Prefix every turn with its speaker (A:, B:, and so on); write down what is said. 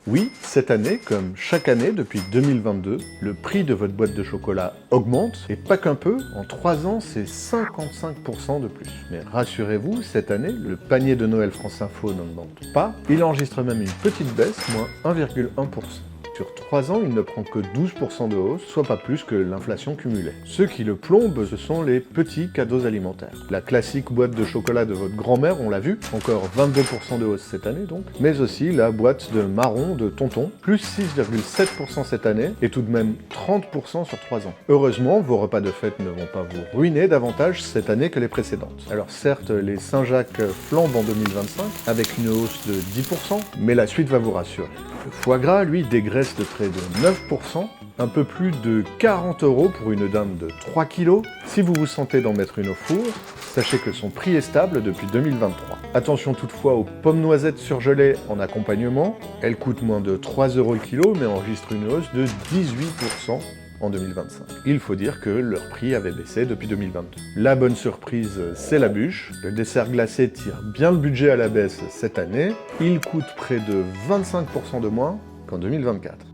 A: Oui, cette année, comme chaque année depuis 2022, le prix de votre boîte de chocolat augmente, et pas qu'un peu, en 3 ans, c'est 55% de plus. Mais rassurez-vous, cette année, le panier de Noël France Info n'augmente pas, il enregistre même une petite baisse, moins 1,1%. Sur 3 ans, il ne prend que 12% de hausse, soit pas plus que l'inflation cumulée. Ce qui le plombe, ce sont les petits cadeaux alimentaires. La classique boîte de chocolat de votre grand-mère, on l'a vu, encore 22% de hausse cette année donc, mais aussi la boîte de marron de tonton, plus 6,7% cette année, et tout de même 30% sur 3 ans. Heureusement, vos repas de fête ne vont pas vous ruiner davantage cette année que les précédentes. Alors certes, les Saint-Jacques flambent en 2025, avec une hausse de 10%, mais la suite va vous rassurer. Le foie gras, lui, dégraisse de près de 9%, un peu plus de 40 € pour une dinde de 3 kg. Si vous vous sentez d'en mettre une au four, sachez que son prix est stable depuis 2023. Attention toutefois aux pommes noisettes surgelées en accompagnement. Elles coûtent moins de 3 € le kilo, mais enregistrent une hausse de 18% en 2025. Il faut dire que leur prix avait baissé depuis 2022. La bonne surprise, c'est la bûche. Le dessert glacé tire bien le budget à la baisse cette année. Il coûte près de 25% de moins qu'en 2024.